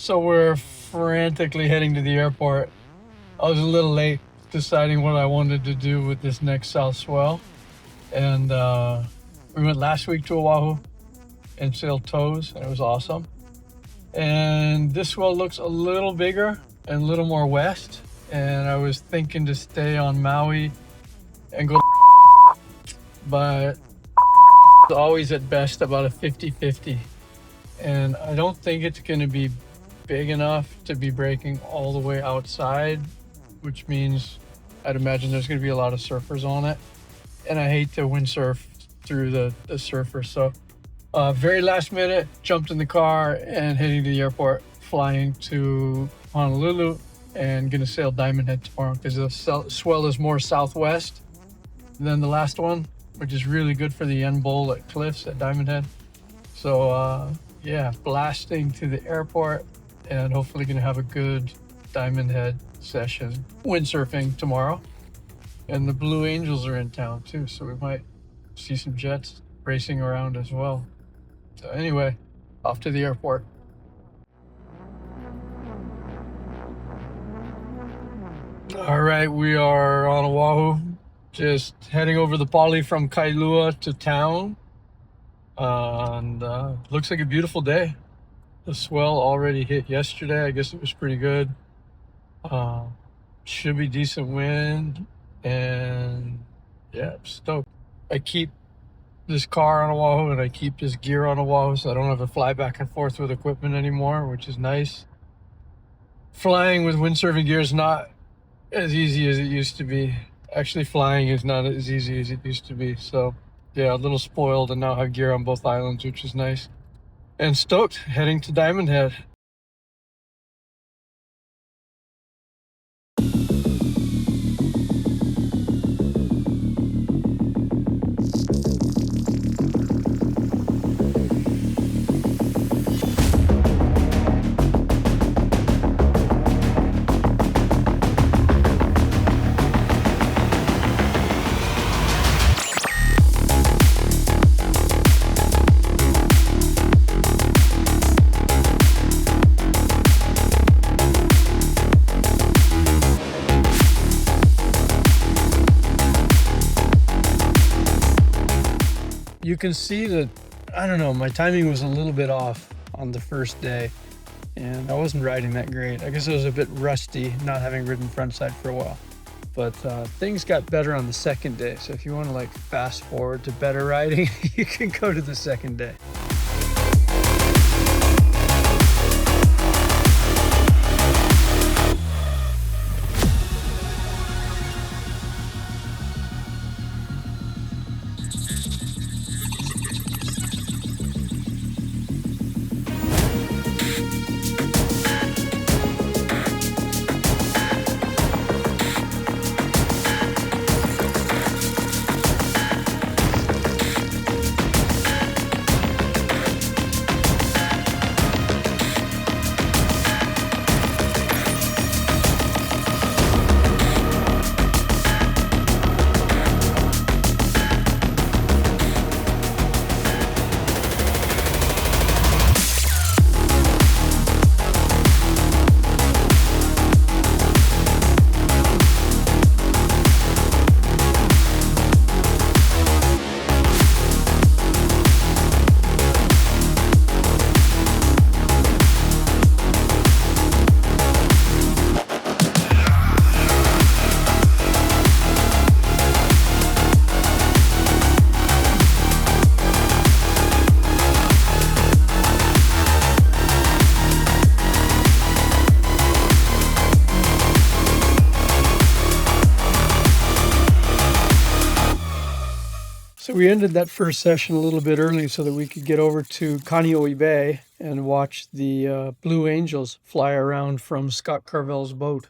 So we're frantically heading to the airport. I was a little late deciding what I wanted to do with this next south swell. And we went last week to Oahu and sailed tows, and it was awesome. And this swell looks a little bigger and a little more west. And I was thinking to stay on Maui and go, but it's always at best about a 50-50. And I don't think it's going to be big enough to be breaking all the way outside, which means I'd imagine there's going to be a lot of surfers on it. And I hate to windsurf through the surfers. So very last minute, jumped in the car and heading to the airport, flying to Honolulu and going to sail Diamond Head tomorrow because the swell is more southwest than the last one, which is really good for the end bowl at Cliffs at Diamond Head. So yeah, blasting to the airport and hopefully going to have a good Diamond Head session windsurfing tomorrow. And the Blue Angels are in town too, so we might see some jets racing around as well. So anyway, off to the airport. All right, we are on Oahu, just heading over the Pali from Kailua to town. And looks like a beautiful day. The swell already hit yesterday. I guess it was pretty good. Should be decent wind, and yeah, I'm stoked. I keep this car on Oahu and I keep this gear on Oahu, so I don't have to fly back and forth with equipment anymore, which is nice. Flying with windsurfing gear is not as easy as it used to be. Actually, flying is not as easy as it used to be. So yeah, a little spoiled and now have gear on both islands, which is nice. And stoked, heading to Diamond Head. You can see that, I don't know, my timing was a little bit off on the first day and I wasn't riding that great. I guess I was a bit rusty not having ridden frontside for a while, but things got better on the second day. So if you want to like fast forward to better riding, you can go to the second day. So we ended that first session a little bit early so that we could get over to Kaneohe Bay and watch the Blue Angels fly around from Scott Carvel's boat.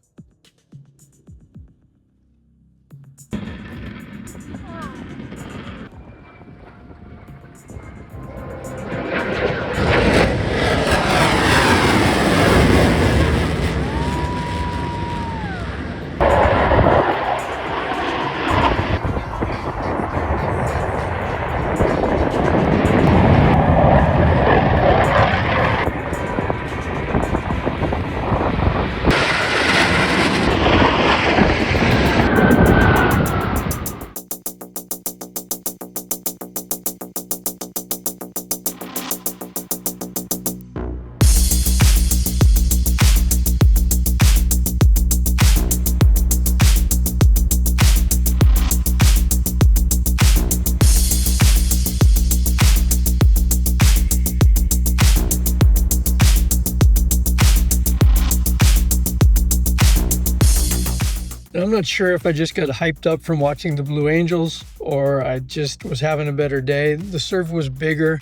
not sure if I just got hyped up from watching the Blue Angels or I just was having a better day. The surf was bigger,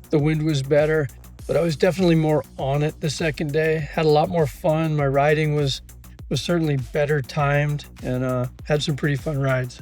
the wind was better, but I was definitely more on it the second day. Had a lot more fun. My riding was certainly better timed, and had some pretty fun rides.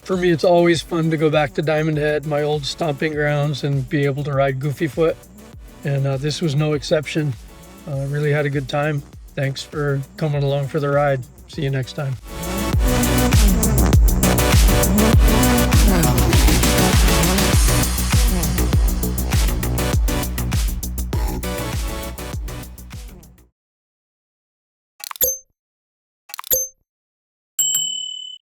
For me, it's always fun to go back to Diamond Head, my old stomping grounds, and be able to ride Goofy Foot. And this was no exception. Really had a good time. Thanks for coming along for the ride. See you next time.